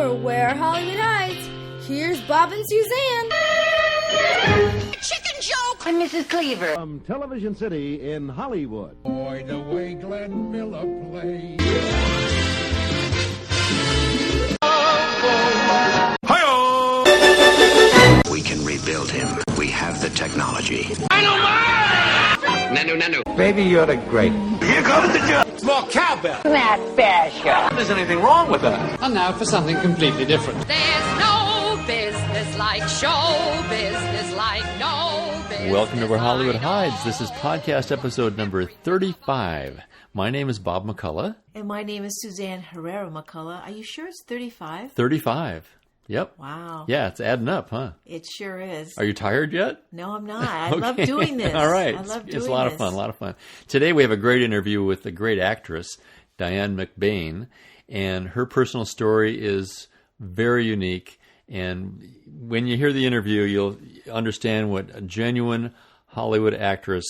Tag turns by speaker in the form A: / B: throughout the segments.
A: For Where Hollywood Hides, here's Bob and Suzanne.
B: Chicken joke!
C: I'm Mrs. Cleaver.
D: From Television City in Hollywood.
E: Boy, the way Glenn Miller plays.
F: Hi-yo! We can rebuild him. We have the technology. Nanu.
G: Baby, you're the great.
F: Here comes the judge.
G: More cowbell.
C: Not special.
G: There's anything wrong with that.
H: And now for something completely different.
B: There's no business like show business like no business.
I: Welcome to Where Hollywood Hides. This is podcast episode number 35. My name is Bob McCullough.
J: And my name is Suzanne Herrera McCullough. Are you sure it's 35?
I: 35. Yep.
J: Wow.
I: Yeah, it's adding up, huh?
J: It sure is.
I: Are you tired yet?
J: No, I'm not. I love doing this.
I: All right.
J: I love doing this.
I: It's a lot of fun, Today we have a great interview with a great actress, Diane McBain, and her personal story is very unique. And when you hear the interview, you'll understand what a genuine Hollywood actress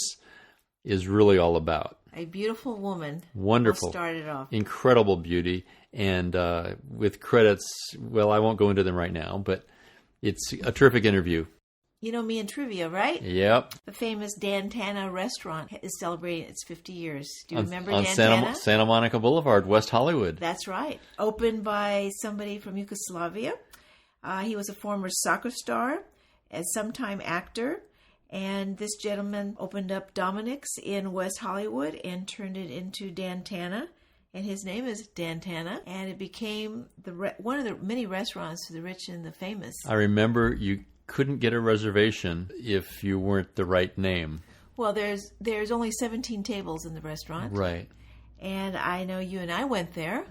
I: is really all about.
J: A beautiful woman.
I: Wonderful.
J: We'll start it off. Incredible
I: beauty. And with credits, well, I won't go into them right now, but it's a terrific interview.
J: You know me in trivia, right?
I: Yep.
J: The famous Dan Tana restaurant is celebrating its 50 years. Do you remember
I: on
J: Dan Tana?
I: Santa Monica Boulevard, West Hollywood.
J: That's right. Opened by somebody from Yugoslavia. He was a former soccer star, a sometime actor. And this gentleman opened up Dominic's in West Hollywood and turned it into Dan Tana. And his name is Dan Tana. And it became one of the many restaurants for the rich and the famous.
I: I remember you couldn't get a reservation if you weren't the right name.
J: Well, there's only 17 tables in the restaurant.
I: Right.
J: And I know you and I went there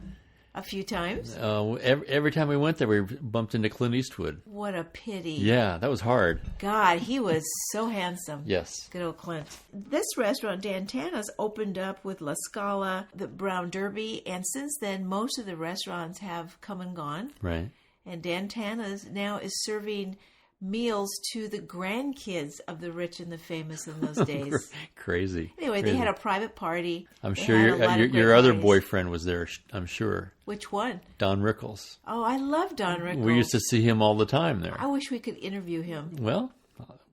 J: a few times.
I: Every time we went there, we bumped into Clint Eastwood.
J: What a pity.
I: Yeah, that was hard.
J: God, he was so handsome.
I: Yes.
J: Good old Clint. This restaurant, Dan Tana's, opened up with La Scala, the Brown Derby, and since then, most of the restaurants have come and gone.
I: Right.
J: And Dan Tana's now is serving meals to the grandkids of the rich and the famous in those days.
I: Crazy.
J: Anyway,
I: Crazy.
J: They had a private party.
I: I'm sure your other boyfriend was there, I'm sure.
J: Which one?
I: Don Rickles.
J: Oh, I love Don Rickles.
I: We used to see him all the time there.
J: I wish we could interview him.
I: Well,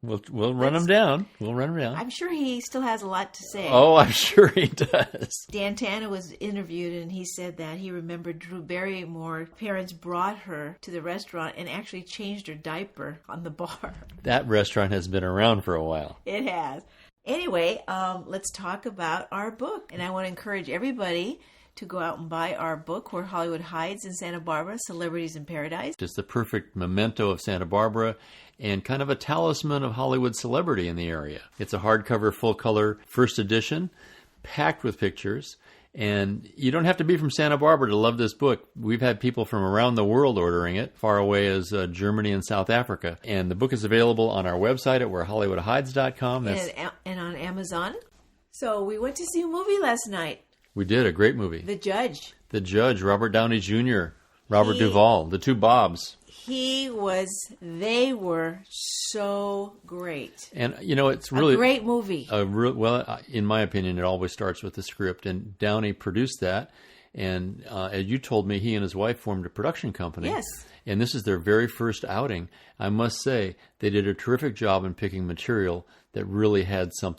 I: we'll run him down. We'll run him down.
J: I'm sure he still has a lot to say.
I: Oh, I'm sure he does.
J: Dan Tana was interviewed, and he said that he remembered Drew Barrymore. Parents brought her to the restaurant and actually changed her diaper on the bar.
I: That restaurant has been around for a while.
J: It has. Anyway, let's talk about our book. And I want to encourage everybody to go out and buy our book, Where Hollywood Hides in Santa Barbara, Celebrities in Paradise.
I: It's the perfect memento of Santa Barbara and kind of a talisman of Hollywood celebrity in the area. It's a hardcover, full-color, first edition, packed with pictures. And you don't have to be from Santa Barbara to love this book. We've had people from around the world ordering it, far away as Germany and South Africa. And the book is available on our website at wherehollywoodhides.com.
J: And on Amazon. So we went to see a movie last night.
I: We did, a great movie.
J: The Judge.
I: The Judge, Robert Downey Jr., Robert Duvall, the two Bobs.
J: They were so great.
I: And, you know, it's really
J: a great movie.
I: Well, in my opinion, it always starts with the script. And Downey produced that. And as you told me, he and his wife formed a production company.
J: Yes.
I: And this is their very first outing. I must say, they did a terrific job in picking material that really had some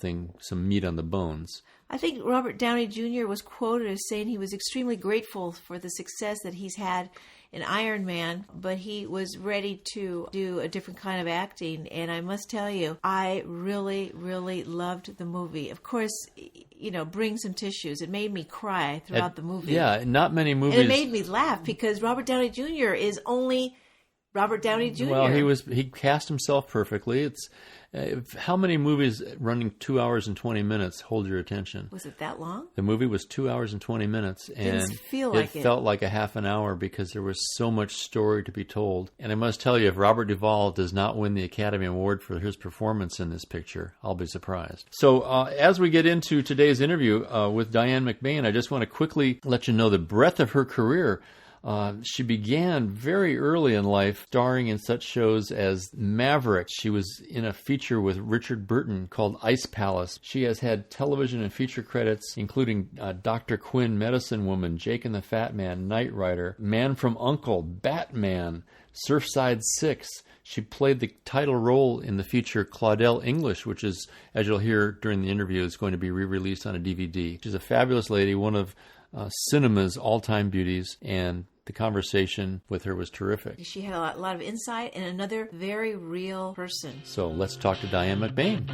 I: meat on the bones.
J: I think Robert Downey Jr. was quoted as saying he was extremely grateful for the success that he's had in Iron Man, but he was ready to do a different kind of acting. And I must tell you, I really, really loved the movie. Of course, you know, bring some tissues. It made me cry throughout the movie.
I: Yeah, not many movies.
J: And it made me laugh because Robert Downey Jr. is only Robert Downey Jr.
I: Well, he cast himself perfectly. It's how many movies running 2 hours and 20 minutes hold your attention?
J: Was it that long?
I: The movie was 2 hours and 20 minutes, and
J: Didn't feel like
I: it felt like a half an hour because there was so much story to be told. And I must tell you, if Robert Duvall does not win the Academy Award for his performance in this picture, I'll be surprised. So as we get into today's interview with Diane McBain, I just want to quickly let you know the breadth of her career. She began very early in life starring in such shows as Maverick. She was in a feature with Richard Burton called Ice Palace. She has had television and feature credits, including Dr. Quinn, Medicine Woman, Jake and the Fat Man, Knight Rider, Man from U.N.C.L.E., Batman, Surfside 6. She played the title role in the feature Claudel English, which is, as you'll hear during the interview, is going to be re-released on a DVD. She's a fabulous lady, one of cinema's all-time beauties, and the conversation with her was terrific.
J: She had a lot of insight and another very real person.
I: So let's talk to Diane McBain.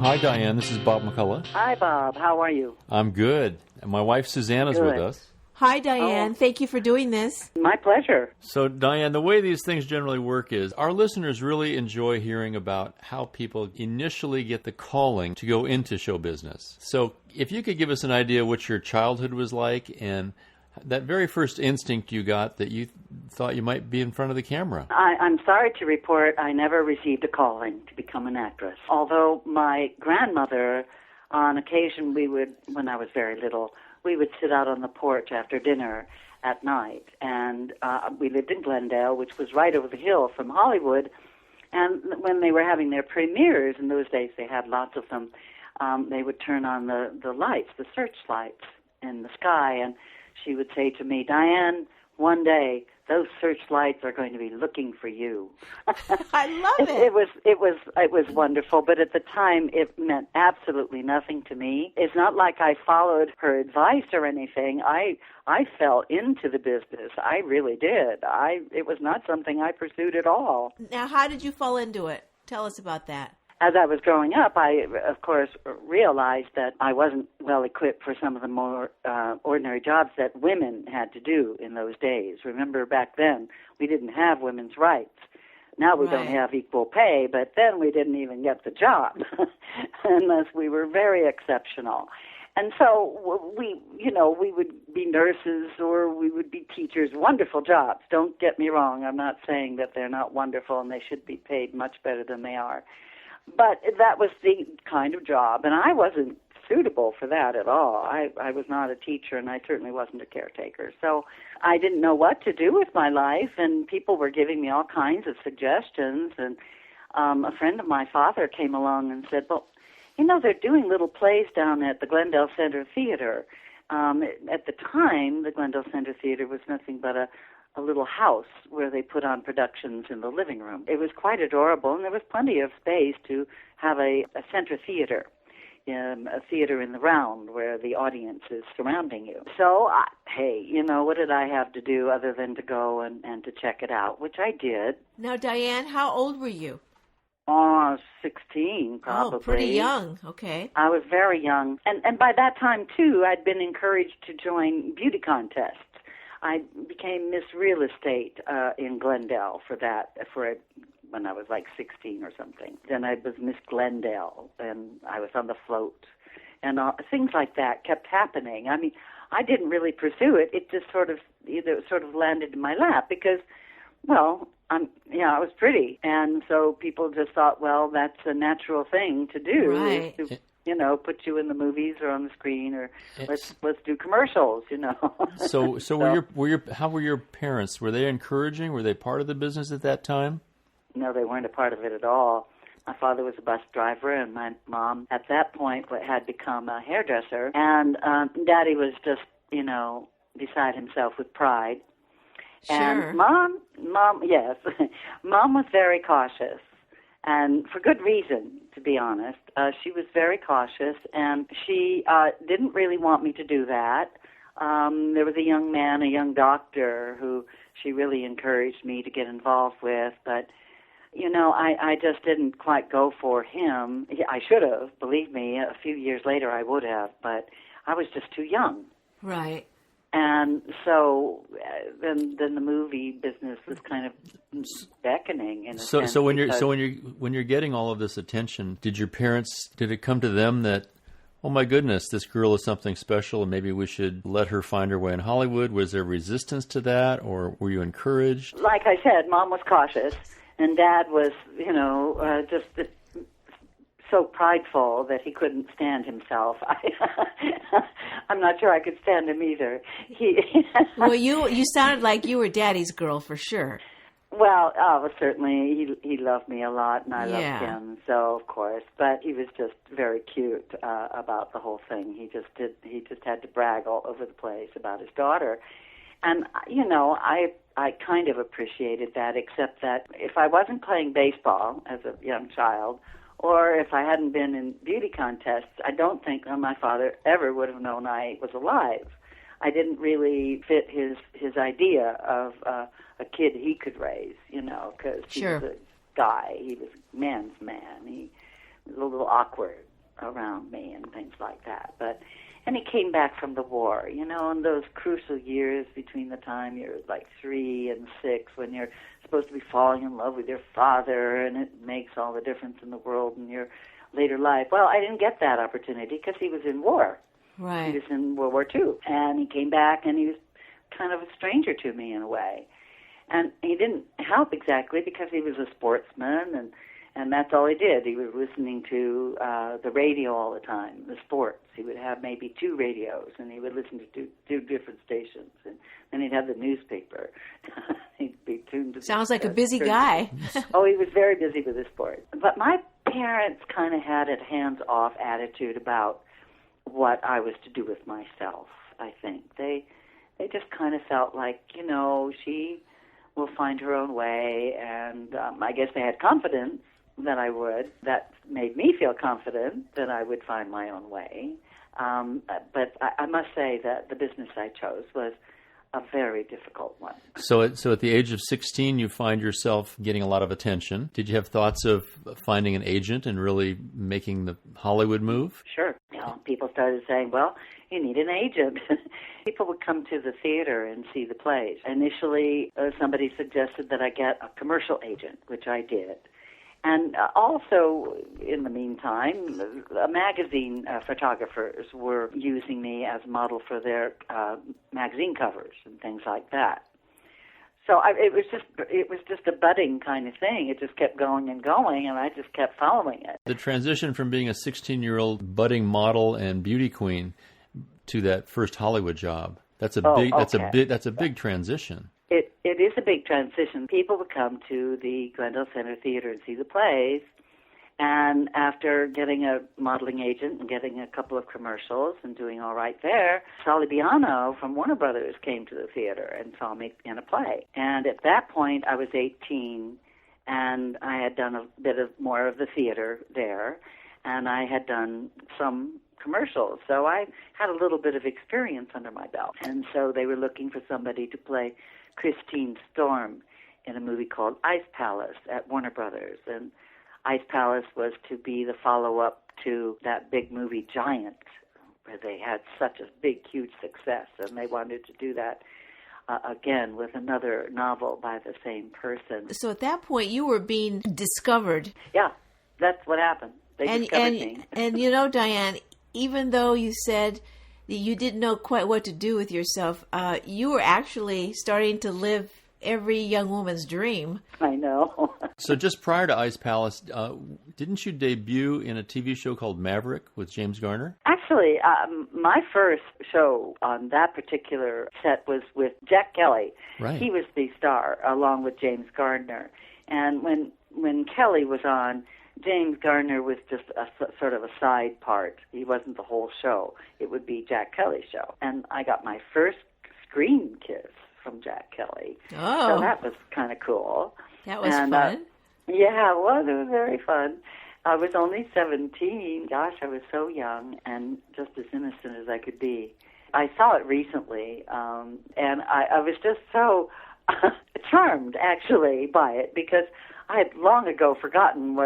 I: Hi, Diane. This is Bob McCullough.
C: Hi, Bob. How are you?
I: I'm good. And my wife, Susanna's
C: Good.
I: with us.
J: Hi, Diane. Thank you for doing this.
C: My pleasure.
I: So, Diane, the way these things generally work is our listeners really enjoy hearing about how people initially get the calling to go into show business. So if you could give us an idea what your childhood was like and that very first instinct you got that you thought you might be in front of the camera.
C: I'm sorry to report I never received a calling to become an actress. Although my grandmother, on occasion, when I was very little, we would sit out on the porch after dinner at night. And we lived in Glendale, which was right over the hill from Hollywood. And when they were having their premieres, in those days they had lots of them, they would turn on the lights, the searchlights in the sky. And she would say to me, Diane, one day those searchlights are going to be looking for you.
J: I love it.
C: It was wonderful, but at the time it meant absolutely nothing to me. It's not like I followed her advice or anything. I fell into the business. I really did. It was not something I pursued at all.
J: Now, how did you fall into it? Tell us about that.
C: As I was growing up, I, of course, realized that I wasn't well equipped for some of the more ordinary jobs that women had to do in those days. Remember, back then, we didn't have women's rights. Now we don't have equal pay, but then we didn't even get the job unless we were very exceptional. And so we would be nurses or we would be teachers, wonderful jobs. Don't get me wrong. I'm not saying that they're not wonderful and they should be paid much better than they are. But that was the kind of job, and I wasn't suitable for that at all. I was not a teacher, and I certainly wasn't a caretaker. So I didn't know what to do with my life, and people were giving me all kinds of suggestions. And a friend of my father came along and said, well, they're doing little plays down at the Glendale Center Theater. At the time, the Glendale Center Theater was nothing but a little house where they put on productions in the living room. It was quite adorable, and there was plenty of space to have a center theater, a theater in the round where the audience is surrounding you. So, what did I have to do other than to go and to check it out, which I did.
J: Now, Diane, how old were you?
C: 16, probably.
J: Oh, pretty young. Okay.
C: I was very young. And by that time, too, I'd been encouraged to join beauty contests. I became Miss Real Estate in Glendale when I was like 16 or something. Then I was Miss Glendale, and I was on the float. And things like that kept happening. I mean, I didn't really pursue it. It just sort of landed in my lap because, well, I was pretty. And so people just thought, well, that's a natural thing to do.
J: Right.
C: Is to, put you in the movies or on the screen, or let's do commercials.
I: So how were your parents? Were they encouraging? Were they part of the business at that time?
C: No, they weren't a part of it at all. My father was a bus driver, and my mom, at that point, had become a hairdresser. And Daddy was just, beside himself with pride.
J: Sure.
C: And Mom, yes, Mom was very cautious. And for good reason, to be honest. She was very cautious, and she didn't really want me to do that. There was a young doctor, who she really encouraged me to get involved with, but, I just didn't quite go for him. I should have, believe me. A few years later I would have, but I was just too young.
J: Right.
C: And so then the movie business was kind of beckoning in a sense.
I: So when you're getting all of this attention, did it come to them that, oh my goodness, this girl is something special and maybe we should let her find her way in Hollywood? Was there resistance to that, or were you encouraged?
C: Like I said, Mom was cautious, and Dad was, just so prideful that he couldn't stand himself. I'm not sure I could stand him either.
J: Well, you sounded like you were Daddy's girl for sure.
C: Well, certainly he loved me a lot, and I loved him. So of course, but he was just very cute about the whole thing. He just had to brag all over the place about his daughter, and I kind of appreciated that, except that if I wasn't playing baseball as a young child, or if I hadn't been in beauty contests, I don't think my father ever would have known I was alive. I didn't really fit his idea of a kid he could raise, because he was a guy. He was a man's man. He was a little awkward around me and things like that. And he came back from the war, in those crucial years between the time you're like 3 and 6, when you're supposed to be falling in love with your father, and it makes all the difference in the world in your later life. Well, I didn't get that opportunity because he was in war.
J: Right.
C: He was in World War II, and he came back, and he was kind of a stranger to me in a way. And he didn't help exactly because he was a sportsman, and that's all he did. He was listening to the radio all the time, the sports. He would have maybe 2 radios, and he would listen to two different stations, and then he'd have the newspaper. He'd be tuned to.
J: Sounds like a busy guy.
C: Oh, he was very busy with his sports. But my parents kind of had a hands-off attitude about what I was to do with myself, I think. They just kind of felt like, she will find her own way, and I guess they had confidence that I would. That made me feel confident that I would find my own way. But I must say that the business I chose was a very difficult one.
I: So at the age of 16, you find yourself getting a lot of attention. Did you have thoughts of finding an agent and really making the Hollywood move?
C: Sure. People started saying, well, you need an agent. People would come to the theater and see the plays. Initially, somebody suggested that I get a commercial agent, which I did. And also, in the meantime, magazine photographers were using me as a model for their magazine covers and things like that. So it was just a budding kind of thing. It just kept going, and I just kept following it.
I: The transition from being a 16-year-old budding model and beauty queen to that first Hollywood job, that's a big transition.
C: It is a big transition. People would come to the Glendale Center Theater and see the plays, and after getting a modeling agent and getting a couple of commercials and doing all right there, Sally Biano from Warner Brothers came to the theater and saw me in a play. And at that point, I was 18, and I had done a bit of more of the theater there, and I had done some commercials. So I had a little bit of experience under my belt. And so they were looking for somebody to play Christine Storm in a movie called Ice Palace at Warner Brothers. And Ice Palace was to be the follow-up to that big movie Giant, where they had such a big, huge success. And they wanted to do that again with another novel by the same person.
J: So at that point, you were being discovered.
C: Yeah, that's what happened. They discovered me.
J: And Diane, even though you said that you didn't know quite what to do with yourself, you were actually starting to live every young woman's dream.
C: I know.
I: So just prior to Ice Palace, didn't you debut in a TV show called Maverick with James Garner?
C: Actually, my first show on that particular set was with Jack Kelly.
I: Right.
C: He was the star, along with James Garner. And when Kelly was on, James Garner was just a sort of a side part. He wasn't the whole show. It would be Jack Kelly's show. And I got my first screen kiss from Jack Kelly.
J: Oh.
C: So that was kind of cool.
J: That was fun.
C: Yeah, it was. It was very fun. I was only 17. Gosh, I was so young and just as innocent as I could be. I saw it recently, and I was just so charmed, actually, by it, because I had long ago forgotten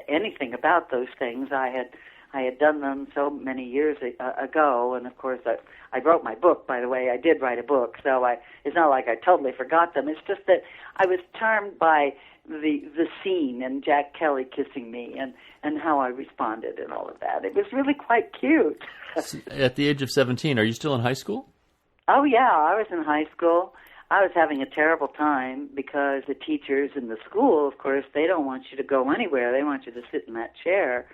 C: anything about those things. I had done them so many years ago, and of course I wrote my book. By the way, I did write a book, so it's not like I totally forgot them. It's just that I was charmed by the scene and Jack Kelly kissing me and how I responded and all of that. It was really quite cute.
I: At the age of 17, are you still in high school?
C: Oh yeah, I was in high school. I was having a terrible time because the teachers in the school, of course, they don't want you to go anywhere. They want you to sit in that chair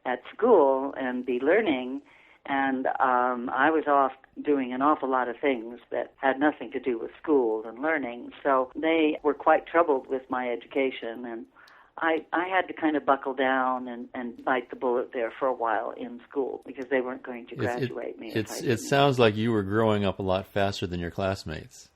C: at school and be learning. And I was off doing an awful lot of things that had nothing to do with school and learning. So they were quite troubled with my education, and I had to kind of buckle down and bite the bullet there for a while in school because they weren't going to graduate me.
I: It sounds like you were growing up a lot faster than your classmates.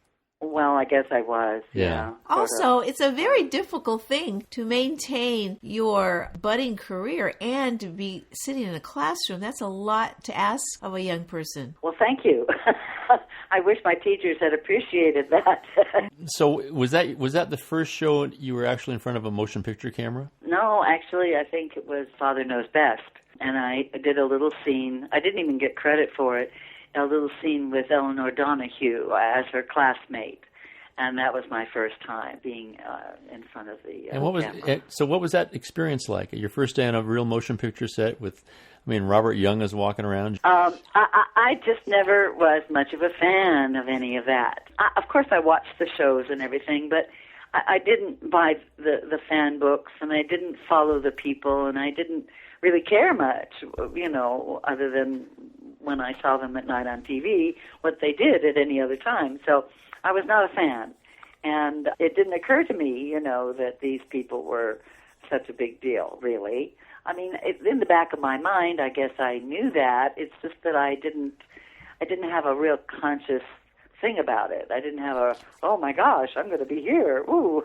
C: Well, I guess I was, yeah.
J: Also, it's a very difficult thing to maintain your budding career and to be sitting in a classroom. That's a lot to ask of a young person.
C: Well, thank you. I wish my teachers had appreciated that.
I: So was that the first show you were actually in front of a motion picture camera?
C: No, actually, I think it was Father Knows Best. And I did a little scene. I didn't even get credit for it. A little scene with Eleanor Donahue as her classmate, and that was my first time being in front of the
I: and what
C: camera.
I: What was that experience like? Your first day on a real motion picture set with, Robert Young is walking around?
C: I just never was much of a fan of any of that. Of course, I watched the shows and everything, but I didn't buy the fan books, and I didn't follow the people, and I didn't really care much, other than when I saw them at night on TV, what they did at any other time. So I was not a fan. And it didn't occur to me, that these people were such a big deal, really. In the back of my mind, I guess I knew that. It's just that I didn't have a real conscious thing about it. I didn't have oh my gosh, I'm going to be here. Ooh.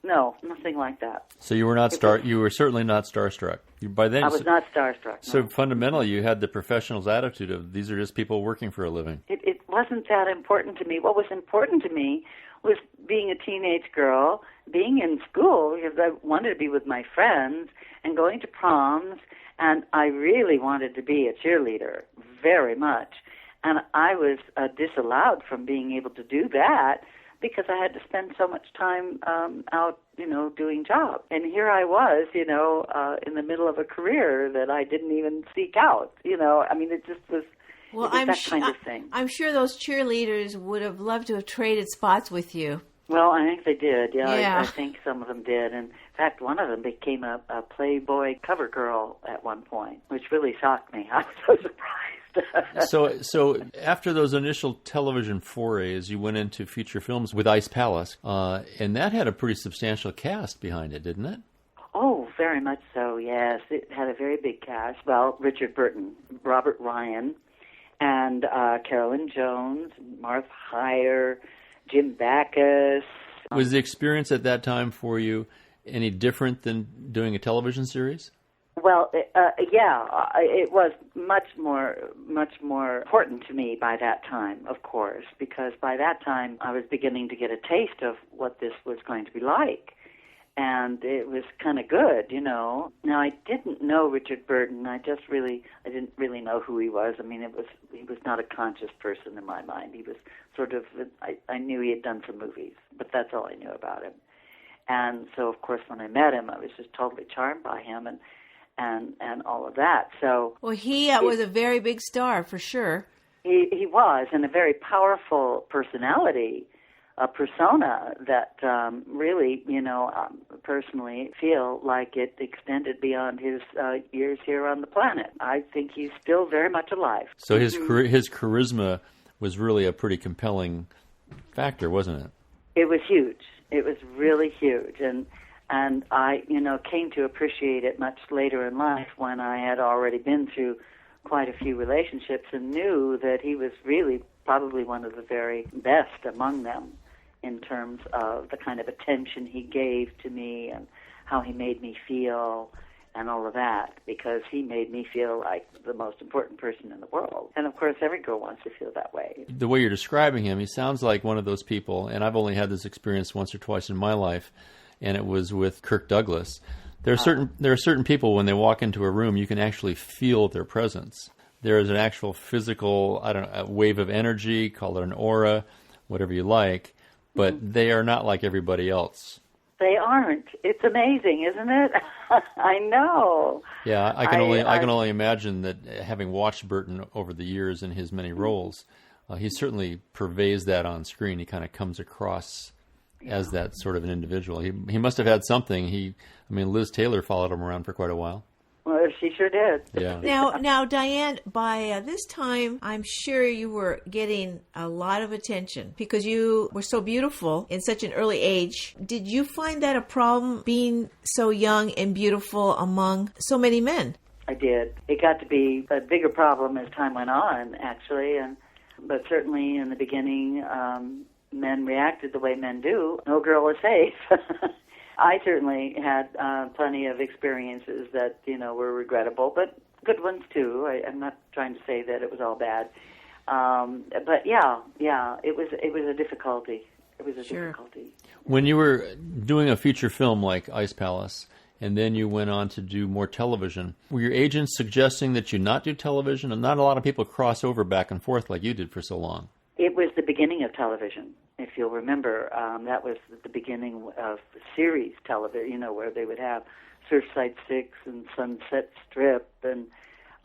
C: No, nothing like that.
I: So you were not you were certainly not starstruck. By then,
C: I was not starstruck. No.
I: So fundamentally, you had the professional's attitude of these are just people working for a living.
C: It wasn't that important to me. What was important to me was being a teenage girl, being in school because I wanted to be with my friends and going to proms, and I really wanted to be a cheerleader very much. And I was disallowed from being able to do that because I had to spend so much time out, doing jobs. And here I was, in the middle of a career that I didn't even seek out. It just was, kind of thing.
J: I'm sure those cheerleaders would have loved to have traded spots with you.
C: Well, I think they did, yeah. I think some of them did. And in fact, one of them became a Playboy cover girl at one point, which really shocked me. I was so surprised.
I: So after those initial television forays, you went into feature films with Ice Palace, and that had a pretty substantial cast behind it, didn't it?
C: Oh, very much so, yes. It had a very big cast. Well, Richard Burton, Robert Ryan, and Carolyn Jones, Martha Heyer, Jim Backus.
I: Was the experience at that time for you any different than doing a television series?
C: Well, it was much more important to me by that time, of course, because by that time I was beginning to get a taste of what this was going to be like, and it was kind of good, Now, I didn't know Richard Burton. I didn't really know who he was. He was not a conscious person in my mind. He was sort of, I knew he had done some movies, but that's all I knew about him. And so, of course, when I met him, I was just totally charmed by him and all of that. So,
J: well, he was a very big star for sure.
C: He was, and a very powerful personality, a persona that really, personally feel like it extended beyond his years here on the planet. I think he's still very much alive.
I: So his charisma was really a pretty compelling factor, wasn't it?
C: It was huge. It was really huge, and I, came to appreciate it much later in life when I had already been through quite a few relationships and knew that he was really probably one of the very best among them in terms of the kind of attention he gave to me and how he made me feel and all of that, because he made me feel like the most important person in the world. And, of course, every girl wants to feel that way.
I: The way you're describing him, he sounds like one of those people, and I've only had this experience once or twice in my life, and it was with Kirk Douglas. There are certain people, when they walk into a room, you can actually feel their presence. There is an actual physical, a wave of energy, call it an aura, whatever you like, but they are not like everybody else.
C: They aren't. It's amazing, isn't it? I know.
I: Yeah, I can only imagine that, having watched Burton over the years in his many roles, he certainly purveys that on screen. He kind of comes across as that sort of an individual. He must have had something. Liz Taylor followed him around for quite a while.
C: Well, she sure did.
I: Yeah.
J: Now, Diane, by this time, I'm sure you were getting a lot of attention because you were so beautiful in such an early age. Did you find that a problem, being so young and beautiful among so many men?
C: I did. It got to be a bigger problem as time went on, actually, but certainly in the beginning, men reacted the way men do. No girl is safe. I certainly had plenty of experiences that, were regrettable, but good ones too. I'm not trying to say that it was all bad. But yeah, it was a difficulty. It was a difficulty.
I: When you were doing a feature film like Ice Palace, and then you went on to do more television, were your agents suggesting that you not do television? And not a lot of people cross over back and forth like you did for so long.
C: It was the beginning of television, if you'll remember. That was the beginning of series television, where they would have Surfside 6 and Sunset Strip and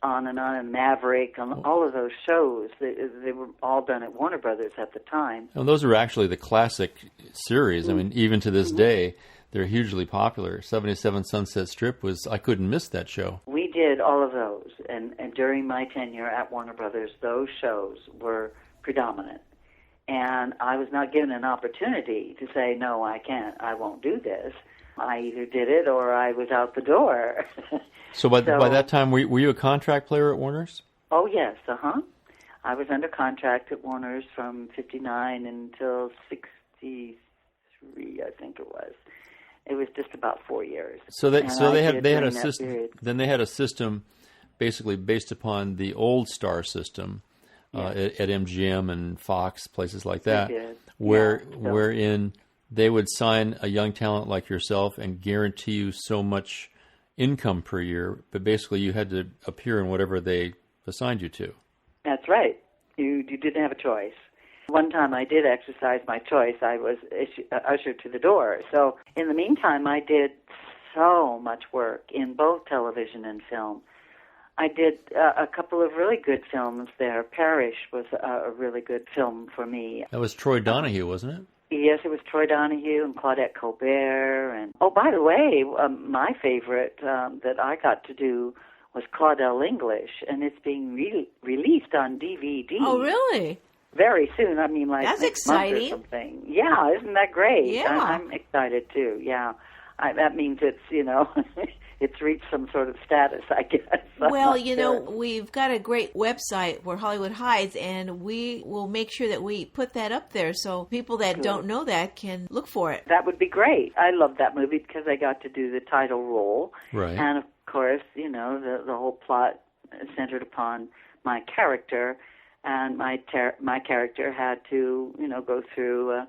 C: on, and Maverick, and all of those shows. They were all done at Warner Brothers at the time.
I: And those are actually the classic series. I mean, even to this day, they're hugely popular. 77 Sunset Strip I couldn't miss that show.
C: We did all of those, and during my tenure at Warner Brothers, those shows were predominant. And I was not given an opportunity to say, no, I can't, I won't do this. I either did it or I was out the door.
I: So by that time, were you a contract player at Warner's?
C: Oh, yes, I was under contract at Warner's from 59 until 63, I think it was. It was just about 4 years.
I: So they had a system. Then they had a system basically based upon the old Star system. At MGM and Fox, places like that, wherein they would sign a young talent like yourself and guarantee you so much income per year, but basically you had to appear in whatever they assigned you to.
C: That's right. You didn't have a choice. One time I did exercise my choice. I was ushered to the door. So in the meantime, I did so much work in both television and film. I did a couple of really good films there. Parish was a really good film for me.
I: That was Troy Donahue, wasn't it?
C: Yes, it was Troy Donahue and Claudette Colbert. And by the way, my favorite that I got to do was Claudel English, and it's being released on DVD.
J: Oh, really?
C: Very soon. I mean, like
J: that's
C: next
J: exciting.
C: month or something. Yeah, isn't that great?
J: Yeah,
C: I'm excited too. Yeah, that means it's it's reached some sort of status, I guess.
J: Well, we've got a great website where Hollywood hides, and we will make sure that we put that up there so people that don't know that can look for it.
C: That would be great. I love that movie because I got to do the title role.
I: Right.
C: And, of course, the whole plot centered upon my character, and my character had to, go through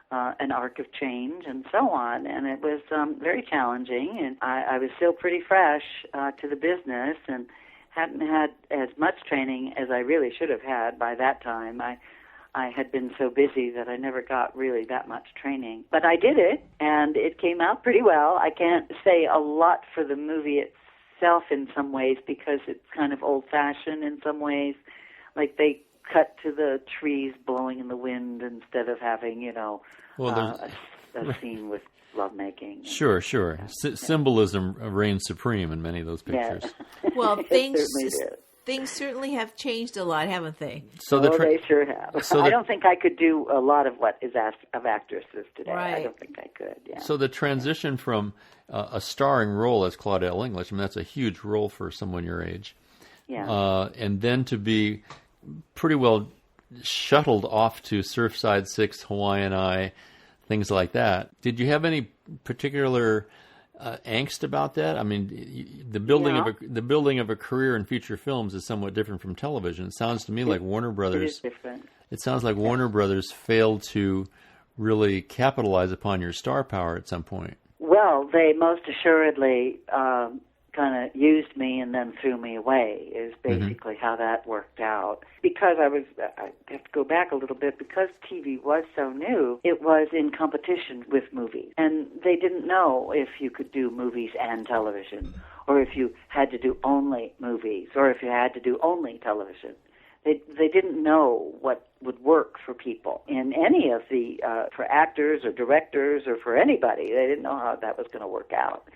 C: an arc of change and so on, and it was very challenging, and I was still pretty fresh to the business and hadn't had as much training as I really should have had by that time. I had been so busy that I never got really that much training. But I did it, and it came out pretty well. I can't say a lot for the movie itself in some ways because it's kind of old-fashioned in some ways. Like they cut to the trees blowing in the wind instead of having, a scene with lovemaking.
I: Sure. Symbolism reigns supreme in many of those pictures.
C: Yeah.
J: Well, things certainly have changed a lot, haven't they?
C: They sure have. I don't think I could do a lot of what is asked of actresses today.
J: Right.
C: I don't think I could. Yeah.
I: So the transition from a starring role as Claudel English, that's a huge role for someone your age.
C: Yeah.
I: And then to be pretty well shuttled off to Surfside 6, Hawaiian Eye, things like that. Did you have any particular angst about that? I mean, the building of a career in feature films is somewhat different from television. It sounds to me like Warner Brothers.
C: It is different.
I: It sounds like Warner Brothers failed to really capitalize upon your star power at some point.
C: Well, they most assuredly kind of used me and then threw me away is basically how that worked out. Because I have to go back a little bit, because TV was so new, it was in competition with movies. And they didn't know if you could do movies and television, or if you had to do only movies, or if you had to do only television. They didn't know what would work for people in any of for actors or directors or for anybody. They didn't know how that was going to work out.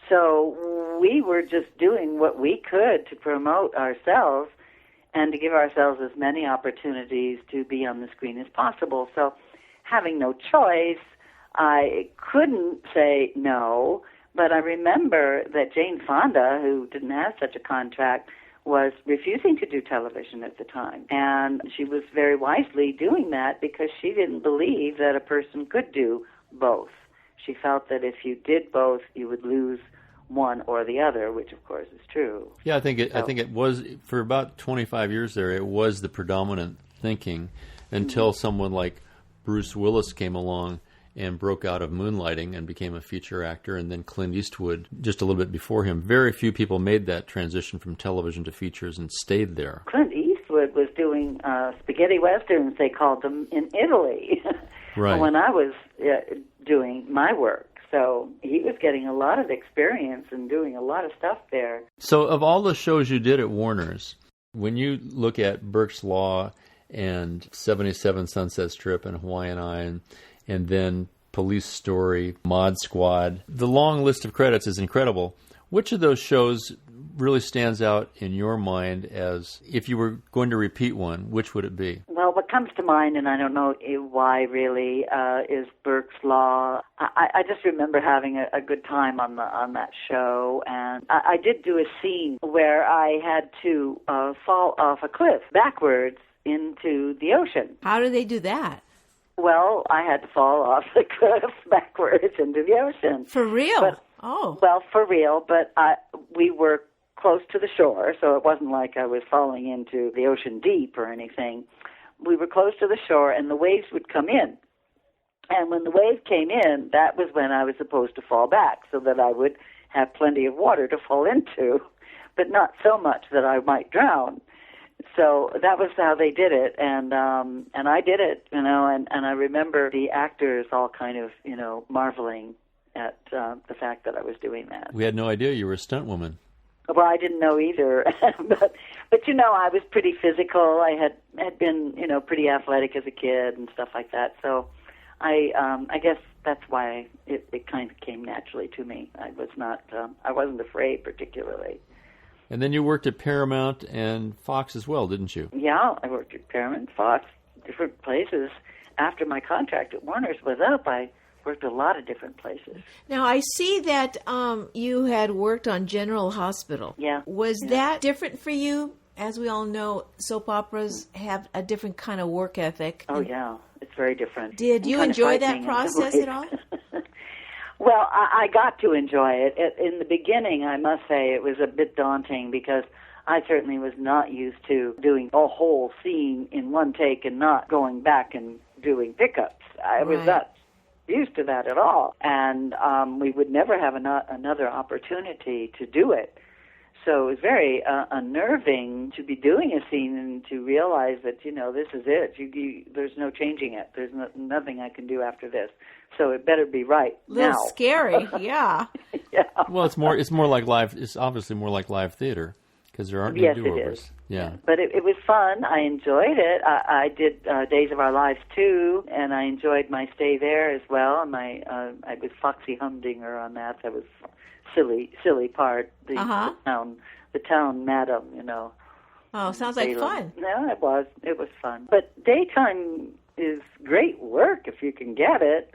C: So we were just doing what we could to promote ourselves and to give ourselves as many opportunities to be on the screen as possible. So having no choice, I couldn't say no, but I remember that Jane Fonda, who didn't have such a contract, was refusing to do television at the time. And she was very wisely doing that because she didn't believe that a person could do both. She felt that if you did both, you would lose one or the other, which of course is true.
I: Yeah, I think it was, for about 25 years there, it was the predominant thinking until someone like Bruce Willis came along and broke out of moonlighting and became a feature actor, and then Clint Eastwood just a little bit before him. Very few people made that transition from television to features and stayed there.
C: Clint Eastwood was doing spaghetti westerns, they called them, in Italy
I: Right.
C: when I was doing my work. So he was getting a lot of experience and doing a lot of stuff there.
I: So of all the shows you did at Warner's, when you look at Burke's Law and 77 Sunset Strip and Hawaiian Eye and then Police Story, Mod Squad, the long list of credits is incredible. Which of those shows really stands out in your mind as, if you were going to repeat one, which would it be?
C: Well, what comes to mind, and I don't know why really, is Burke's Law. I just remember having a good time on that show, and I did do a scene where I had to fall off a cliff backwards into the ocean.
J: How do they do that?
C: Well, I had to fall off the cliff backwards into the ocean.
J: For real?
C: But, well, for real, but we were close to the shore, so it wasn't like I was falling into the ocean deep or anything. We were close to the shore, and the waves would come in. And when the wave came in, that was when I was supposed to fall back, so that I would have plenty of water to fall into, but not so much that I might drown. So that was how they did it, and I did it, and I remember the actors all kind of, marveling at the fact that I was doing that.
I: We had no idea you were a stunt woman.
C: Well, I didn't know either, but I was pretty physical. I had been pretty athletic as a kid and stuff like that. So I guess that's why it kind of came naturally to me. I wasn't afraid particularly.
I: And then you worked at Paramount and Fox as well, didn't you?
C: Yeah, I worked at Paramount, Fox, different places. After my contract at Warner's was up, I worked a lot of different places.
J: Now, I see that you had worked on General Hospital.
C: Yeah.
J: Was that different for you? As we all know, soap operas have a different kind of work ethic.
C: Oh, yeah. It's very different.
J: Did you enjoy that process at all?
C: Well, I got to enjoy it. In the beginning, I must say, it was a bit daunting because I certainly was not used to doing a whole scene in one take and not going back and doing pickups. I was not used to that at all. And we would never have another opportunity to do it. So it was very unnerving to be doing a scene and to realize that, this is it. There's no changing it. There's nothing I can do after this. So it better be right now.
J: A little scary, yeah.
C: Yeah.
I: Well, it's more like live. It's obviously more like live theater because there aren't no do-overs.
C: It is.
I: Yeah.
C: But it was fun. I enjoyed it. I did Days of Our Lives too, and I enjoyed my stay there as well. And I was Foxy Humdinger on that. That was silly part. The town madam,
J: Oh, sounds like fun.
C: No, it was fun. But daytime is great work if you can get it.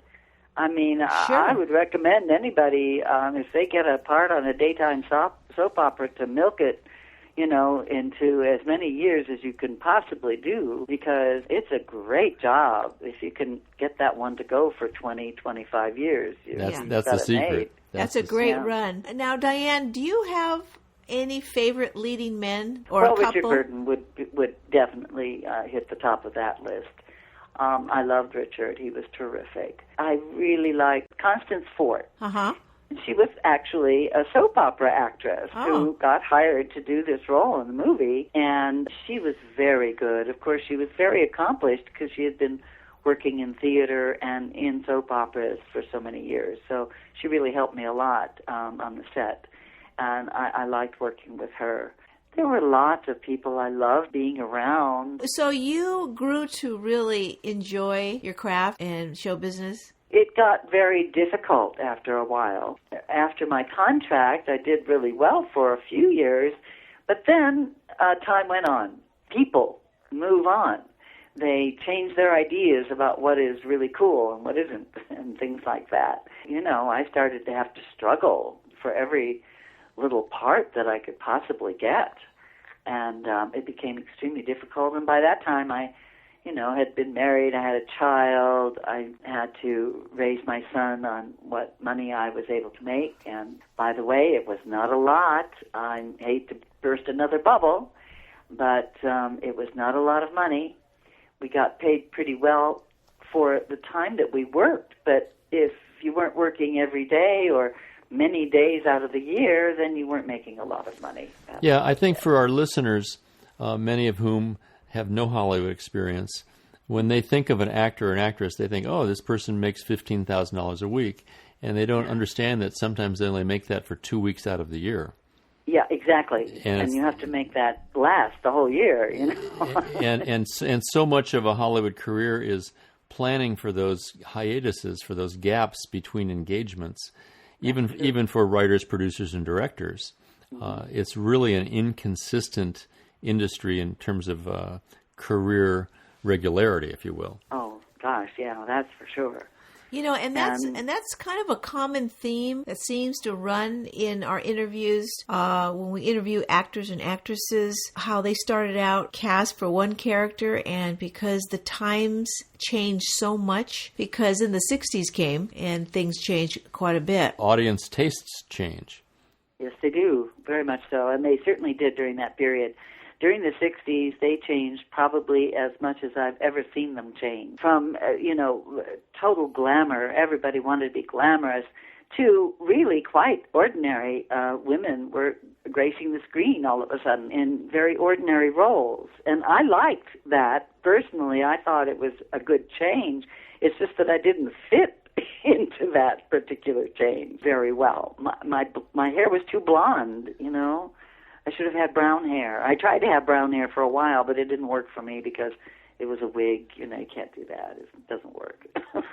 C: I mean,
J: sure.
C: I would recommend anybody, if they get a part on a daytime soap opera, to milk it, into as many years as you can possibly do, because it's a great job if you can get that one to go for 20, 25 years.
I: That's the secret.
J: That's a great run. Now, Diane, do you have any favorite leading men or a couple?
C: Richard Burton would definitely hit the top of that list. I loved Richard. He was terrific. I really liked Constance Fort.
J: Uh-huh.
C: She was actually a soap opera actress who got hired to do this role in the movie, and she was very good. Of course, she was very accomplished because she had been working in theater and in soap operas for so many years. So she really helped me a lot on the set, and I liked working with her. There were lots of people I loved being around.
J: So you grew to really enjoy your craft and show business?
C: It it got very difficult after a while. After my contract, I did really well for a few years, but then time went on. People move on. They change their ideas about what is really cool and what isn't, and things like that. You know, I started to have to struggle for every little part that I could possibly get, and it became extremely difficult. And by that time, I had been married, I had a child, I had to raise my son on what money I was able to make. And by the way, it was not a lot. I hate to burst another bubble, but it was not a lot of money. We got paid pretty well for the time that we worked, but if you weren't working every day or many days out of the year, then you weren't making a lot of money.
I: Yeah, I think for our listeners, many of whom have no Hollywood experience, when they think of an actor or an actress, they think, oh, this person makes $15,000 a week, and they don't understand that sometimes they only make that for 2 weeks out of the year.
C: Yeah, exactly. And you have to make that last the whole year, you know.
I: and so much of a Hollywood career is planning for those hiatuses, for those gaps between engagements, even for writers, producers, and directors. It's really an inconsistent industry in terms of career regularity, if you will.
C: Oh gosh, yeah, that's for sure.
J: You know, and that's kind of a common theme that seems to run in our interviews when we interview actors and actresses, how they started out cast for one character, and because the times changed so much, because in the 60s came and things changed quite a bit.
I: Audience tastes change.
C: Yes, they do, very much so, and they certainly did during that period. During the 60s, they changed probably as much as I've ever seen them change. From, total glamour, everybody wanted to be glamorous, to really quite ordinary women were gracing the screen all of a sudden in very ordinary roles. And I liked that. Personally, I thought it was a good change. It's just that I didn't fit into that particular change very well. My hair was too blonde, you know. I should have had brown hair. I tried to have brown hair for a while, but it didn't work for me because it was a wig. You know, you can't do that. It doesn't work.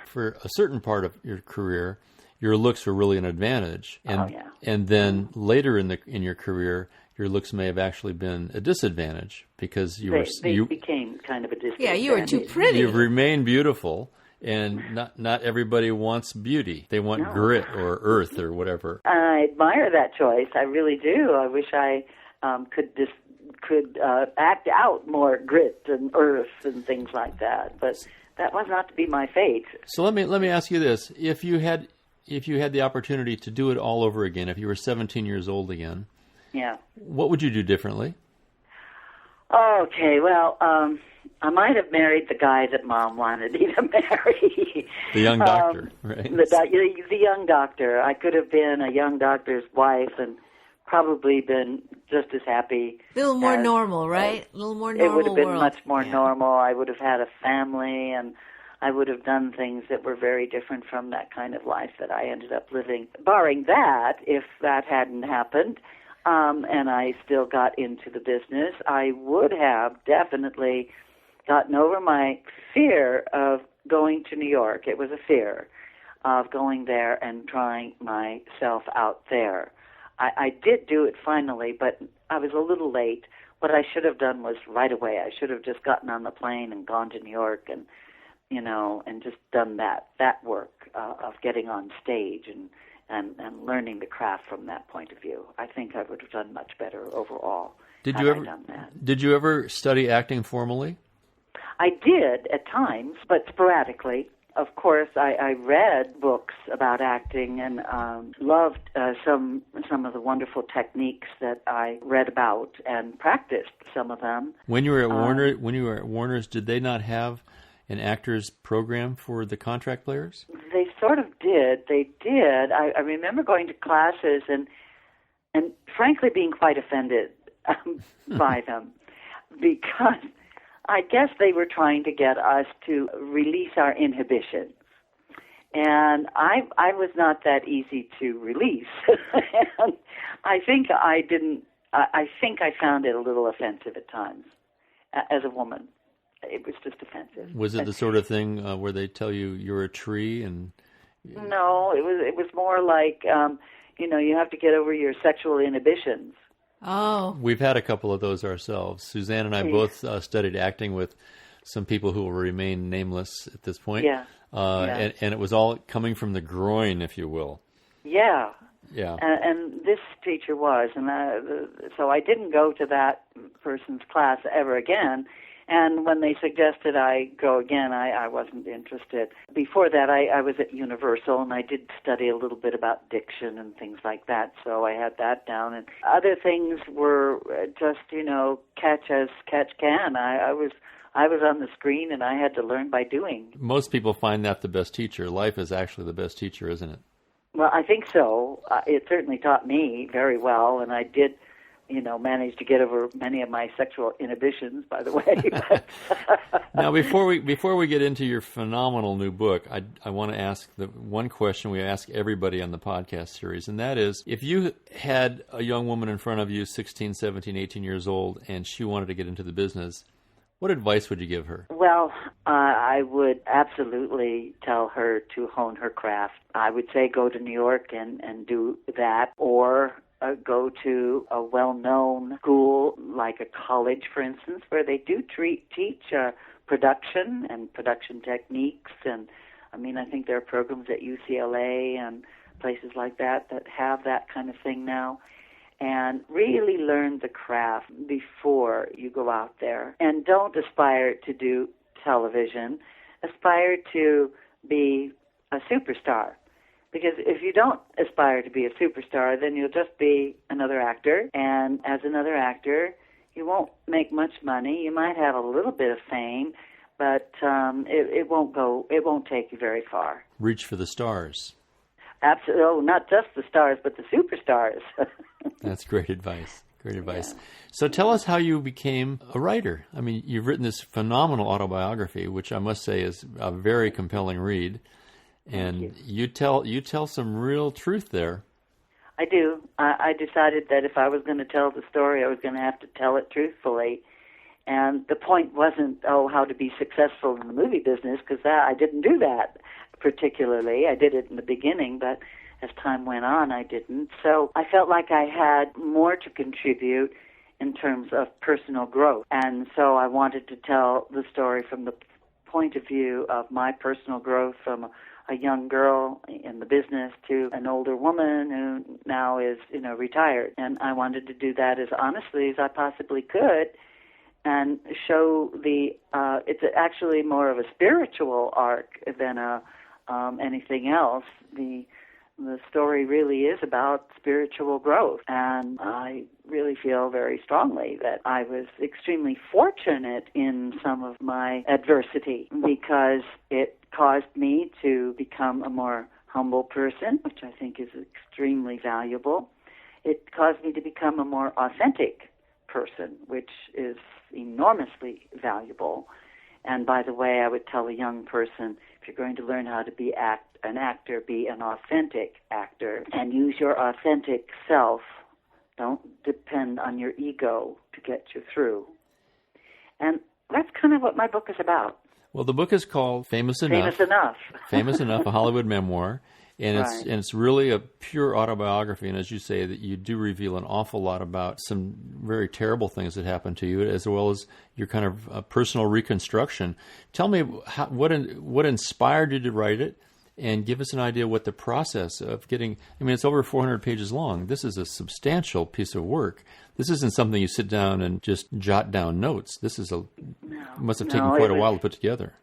I: For a certain part of your career, your looks were really an advantage. And, and then later in your carear, your looks may have actually been a disadvantage because
C: they became kind of a disadvantage.
J: Yeah, you were too pretty.
I: You've remained beautiful. And not everybody wants beauty. They want grit or earth or whatever.
C: I admire that choice. I really do. I wish I could act out more grit and earth and things like that. But that was not to be my fate.
I: So let me ask you this: if you had the opportunity to do it all over again, if you were 17 years old again, what would you do differently?
C: Okay, well, I might have married the guy that Mom wanted me to marry.
I: The young doctor, right?
C: The young doctor. I could have been a young doctor's wife and probably been just as happy.
J: A little more normal, right? A little more normal.
C: It would have been
J: world.
C: much more normal. I would have had a family, and I would have done things that were very different from that kind of life that I ended up living. Barring that, if that hadn't happened, and I still got into the business, I would have definitely gotten over my fear of going to New York. It was a fear of going there and trying myself out there. I did do it finally, but I was a little late. What I should have done was right away. I should have just gotten on the plane and gone to New York and, and just done that work of getting on stage and learning the craft from that point of view. I think I would have done much better overall had I done that.
I: Did you ever study acting formally?
C: I did at times, but sporadically. Of course, I read books about acting and loved some of the wonderful techniques that I read about and practiced some of them.
I: When you were at Warner's, did they not have an actors program for the contract players?
C: They sort of did. They did. I remember going to classes and frankly being quite offended by them because I guess they were trying to get us to release our inhibition. And I was not that easy to release. And I think I found it a little offensive at times as a woman. It was just offensive.
I: Was it the sort of thing where they tell you you're a tree and
C: No, it was more like, you have to get over your sexual inhibitions.
J: Oh.
I: We've had a couple of those ourselves. Suzanne and I both studied acting with some people who will remain nameless at this point.
C: Yeah.
I: And it was all coming from the groin, if you will.
C: Yeah.
I: Yeah.
C: And this teacher was, and so I didn't go to that person's class ever again. And when they suggested I go again, I wasn't interested. Before that, I was at Universal, and I did study a little bit about diction and things like that, so I had that down. And other things were just, catch as catch can. I was on the screen, and I had to learn by doing.
I: Most people find that the best teacher. Life is actually the best teacher, isn't it?
C: Well, I think so. It certainly taught me very well, and I did managed to get over many of my sexual inhibitions, by the way.
I: Now, before we get into your phenomenal new book, I want to ask the one question we ask everybody on the podcast series, and that is, if you had a young woman in front of you, 16, 17, 18 years old, and she wanted to get into the business, what advice would you give her?
C: Well, I would absolutely tell her to hone her craft. I would say go to New York and do that, or go to a well-known school like a college, for instance, where they do teach production and production techniques. And, I think there are programs at UCLA and places like that have that kind of thing now. And really learn the craft before you go out there. And don't aspire to do television. Aspire to be a superstar. Because if you don't aspire to be a superstar, then you'll just be another actor. And as another actor, you won't make much money. You might have a little bit of fame, but it won't take you very far.
I: Reach for the stars.
C: Absolutely. Oh, not just the stars, but the superstars.
I: That's great advice. Great advice. Yeah. So tell us how you became a writer. You've written this phenomenal autobiography, which I must say is a very compelling read. And you tell some real truth there.
C: I do. I decided that if I was going to tell the story, I was going to have to tell it truthfully. And the point wasn't, how to be successful in the movie business, because I didn't do that particularly. I did it in the beginning, but as time went on, I didn't. So I felt like I had more to contribute in terms of personal growth. And so I wanted to tell the story from the point of view of my personal growth from a young girl in the business to an older woman who now is, retired. And I wanted to do that as honestly as I possibly could and show it's actually more of a spiritual arc than anything else. The story really is about spiritual growth, and I really feel very strongly that I was extremely fortunate in some of my adversity because it caused me to become a more humble person, which I think is extremely valuable. It caused me to become a more authentic person, which is enormously valuable. And by the way, I would tell a young person, if you're going to learn how to be an actor, be an authentic actor and use your authentic self. Don't depend on your ego to get you through. And that's kind of what my book is about.
I: Well, the book is called Famous Enough. Famous Enough, a Hollywood memoir. And it's really a pure autobiography. And as you say, that you do reveal an awful lot about some very terrible things that happened to you, as well as your kind of personal reconstruction. Tell me what inspired you to write it, and give us an idea what the process of getting... it's over 400 pages long. This is a substantial piece of work. This isn't something you sit down and just jot down notes. This is must have taken quite a while to put together.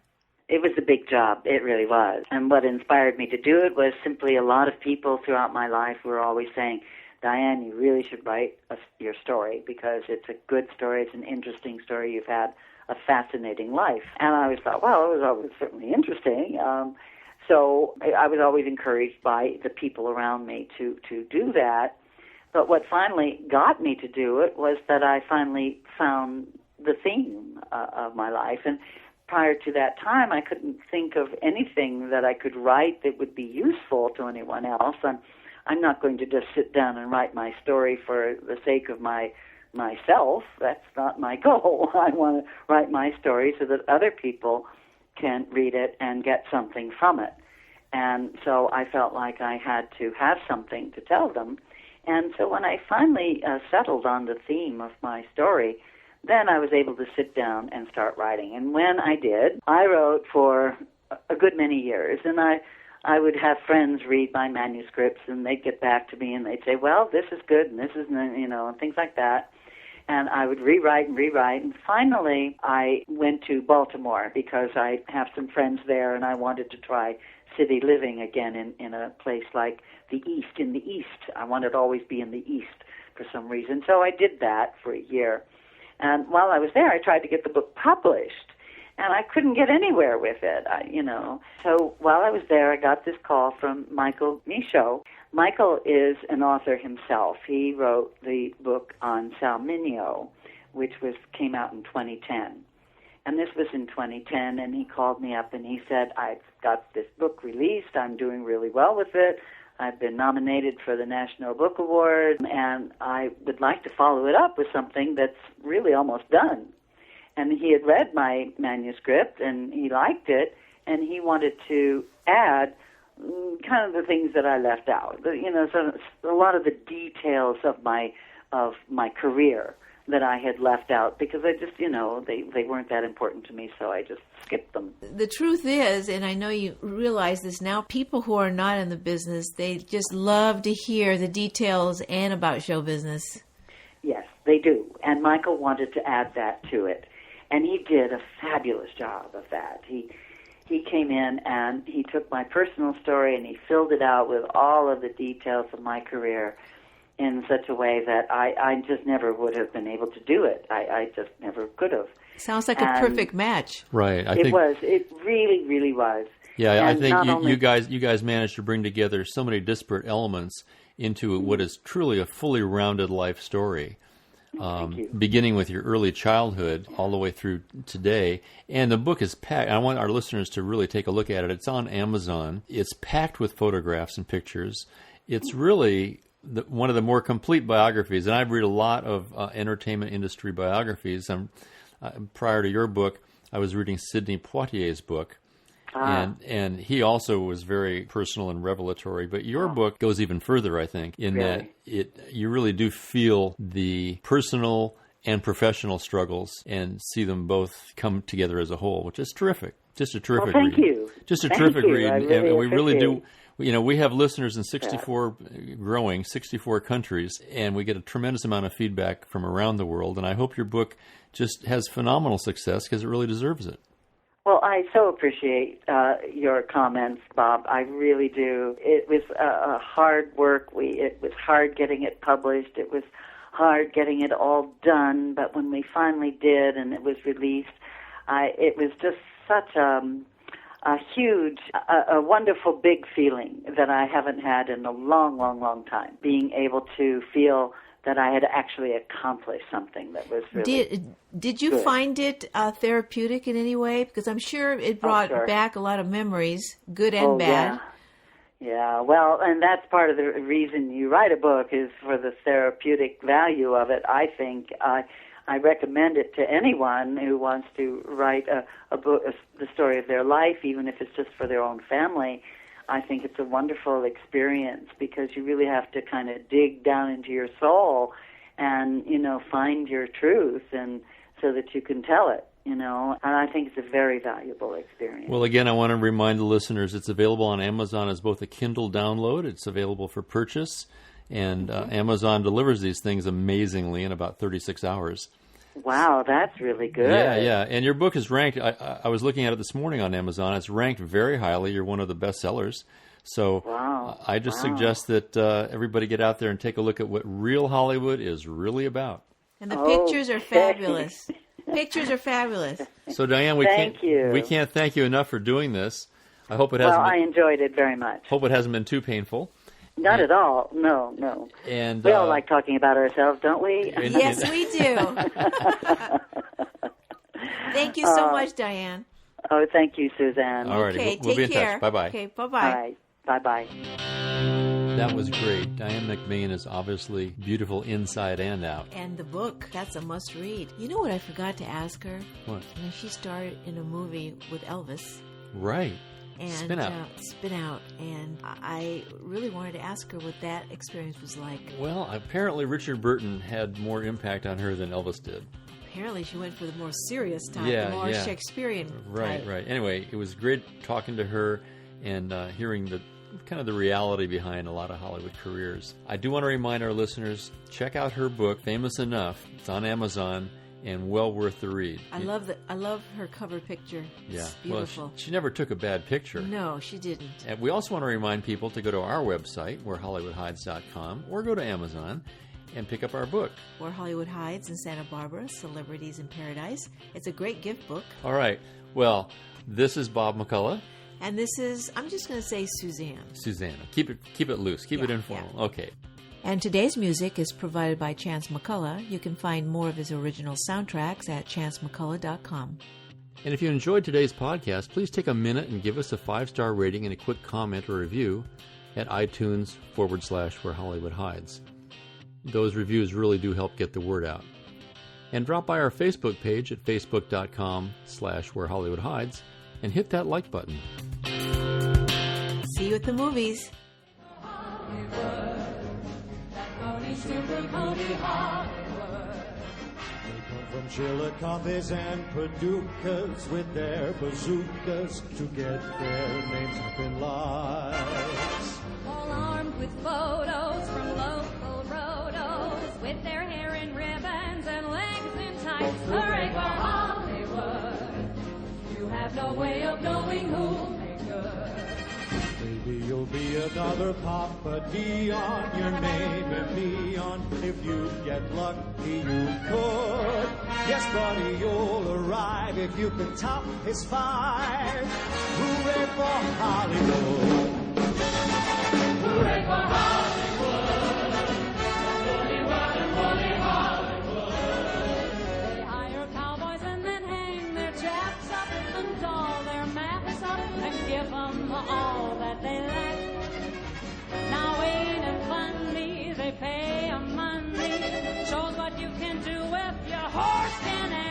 C: It was a big job. It really was. And what inspired me to do it was simply a lot of people throughout my life were always saying, Diane, you really should write your story because it's a good story. It's an interesting story. You've had a fascinating life. And I always thought, well, it was always certainly interesting. So I was always encouraged by the people around me to do that. But what finally got me to do it was that I finally found the theme of my life. And prior to that time, I couldn't think of anything that I could write that would be useful to anyone else. I'm not going to just sit down and write my story for the sake of myself. That's not my goal. I want to write my story so that other people can read it and get something from it. And so I felt like I had to have something to tell them. And so when I finally settled on the theme of my story, then I was able to sit down and start writing. And when I did, I wrote for a good many years. And I would have friends read my manuscripts, and they'd get back to me, and they'd say, well, this is good, and this isn't, and things like that. And I would rewrite. And finally, I went to Baltimore because I have some friends there, and I wanted to try city living again in a place like the East. In the East, I wanted to always be in the East for some reason. So I did that for a year. And while I was there, I tried to get the book published, and I couldn't get anywhere with it, So while I was there, I got this call from Michael Michaud. Michael is an author himself. He wrote the book on Sal Mineo, which came out in 2010. And this was in 2010, and he called me up and he said, I've got this book released. I'm doing really well with it. I've been nominated for the National Book Award, and I would like to follow it up with something that's really almost done. And he had read my manuscript, and he liked it, and he wanted to add kind of the things that I left out. So a lot of the details of my career that I had left out because I just, they weren't that important to me, so I just skipped them.
J: The truth is, and I know you realize this now, people who are not in the business, they just love to hear the details and about show business.
C: Yes, they do. And Michael wanted to add that to it. And he did a fabulous job of that. He came in and he took my personal story and he filled it out with all of the details of my career in such a way that I just never would have been able to do it. I just never could have.
J: Sounds like a perfect match.
I: Right.
C: It really, really was.
I: Yeah,
C: and
I: I think you guys managed to bring together so many disparate elements into what is truly a fully rounded life story. Beginning with your early childhood all the way through today. And the book is packed. I want our listeners to really take a look at it. It's on Amazon. It's packed with photographs and pictures. It's really one of the more complete biographies. And I've read a lot of entertainment industry biographies. Prior to your book, I was reading Sidney Poitier's book. And he also was very personal and revelatory. But your book goes even further, I think, in that you really do feel the personal and professional struggles and see them both come together as a whole, which is terrific. Just a terrific read.
C: Thank you.
I: Just a terrific read.
C: And
I: we really do. We have listeners in 64 countries, and we get a tremendous amount of feedback from around the world. And I hope your book just has phenomenal success because it really deserves it.
C: Well, I so appreciate your comments, Bob. I really do. It was hard work. It was hard getting it published. It was hard getting it all done. But when we finally did and it was released, it was just such a huge, a wonderful, big feeling that I haven't had in a long, long, long time. Being able to feel that I had actually accomplished something that was really
J: Did you
C: good.
J: find it therapeutic in any way? Because I'm sure it brought back a lot of memories, good and bad.
C: Yeah, well, and that's part of the reason you write a book is for the therapeutic value of it. I think I recommend it to anyone who wants to write a book, the story of their life, even if it's just for their own family. I think it's a wonderful experience because you really have to kind of dig down into your soul and, find your truth and so that you can tell it, and I think it's a very valuable experience.
I: Well, again, I want to remind the listeners it's available on Amazon as both a Kindle download. It's available for purchase, and Amazon delivers these things amazingly in about 36 hours.
C: Wow, that's really good.
I: Yeah. And your book is ranked, I was looking at it this morning on Amazon, it's ranked very highly. You're one of the best sellers. So I just suggest that everybody get out there and take a look at what real Hollywood is really about.
J: And the pictures are fabulous. Pictures are fabulous.
I: So Diane, we can't thank you enough for doing this. I hope it hasn't
C: I enjoyed it very much.
I: Hope it hasn't been too painful.
C: Not at all. No.
I: And
C: we all like talking about ourselves, don't we?
J: Yes, we do. Thank you so much, Diane.
C: Oh, thank you, Suzanne.
I: All right,
J: okay,
I: we'll be in
J: care.
I: touch. Bye-bye.
J: Okay, bye-bye.
C: All right, bye-bye.
I: That was great. Diane McBain is obviously beautiful inside and out.
J: And the book, that's a must-read. You know what I forgot to ask her?
I: What?
J: She starred in a movie with Elvis.
I: Right.
J: and
I: Spin Out.
J: Spin Out. And I really wanted to ask her what that experience was like.
I: Well, apparently Richard Burton had more impact on her than Elvis did.
J: Apparently she went for the more serious type,
I: Yeah,
J: the more
I: yeah.
J: Shakespearean type.
I: Right. Anyway, it was great talking to her and hearing the kind of the reality behind a lot of Hollywood careers. I do want to remind our listeners, check out her book, Famous Enough. It's on Amazon and well worth the read.
J: I love her cover picture.
I: Yeah,
J: It's beautiful.
I: Well, she never took a bad picture.
J: No, she didn't.
I: And we also want to remind people to go to our website, wherehollywoodhides.com, or go to Amazon and pick up our book.
J: Where Hollywood Hides in Santa Barbara, Celebrities in Paradise. It's a great gift book.
I: All right. Well, this is Bob McCullough.
J: And this is, I'm just going to say Suzanne.
I: Susanna. Keep it loose. Keep it informal.
J: Yeah.
I: Okay.
J: And today's music is provided by Chance McCullough. You can find more of his original soundtracks at chancemccullough.com.
I: And if you enjoyed today's podcast, please take a minute and give us a 5-star rating and a quick comment or review at iTunes/Where Hollywood Hides. Those reviews really do help get the word out. And drop by our Facebook page at facebook.com/Where Hollywood Hides and hit that like button.
J: See you at the movies.
E: From Chilicombes and Paducas with their bazookas to get their names up in lights.
B: All armed with photos from local rotos, with their hair in ribbons and legs in tights. Hooray for Hollywood! You have no way of knowing who'll make good.
E: Maybe you'll be another Papa Dion, your name and neon. If you get lucky, you could. Yes, buddy, you'll arrive if you can top his 5. Hooray for Hollywood! Hooray for Hollywood! Woolly Hollywood!
B: They hire cowboys and then hang their chaps up and doll their maps up and give them all that they lack. Now ain't it funny? They pay 'em money. Shows what you can do if your horse can act.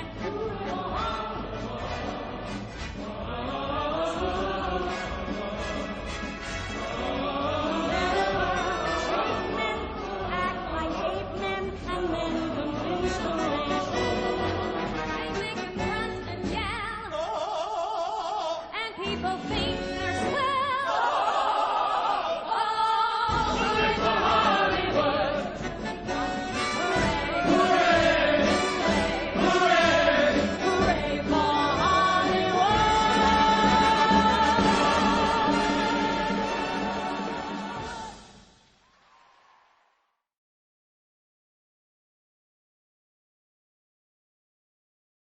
B: Act like 8 men and then convince them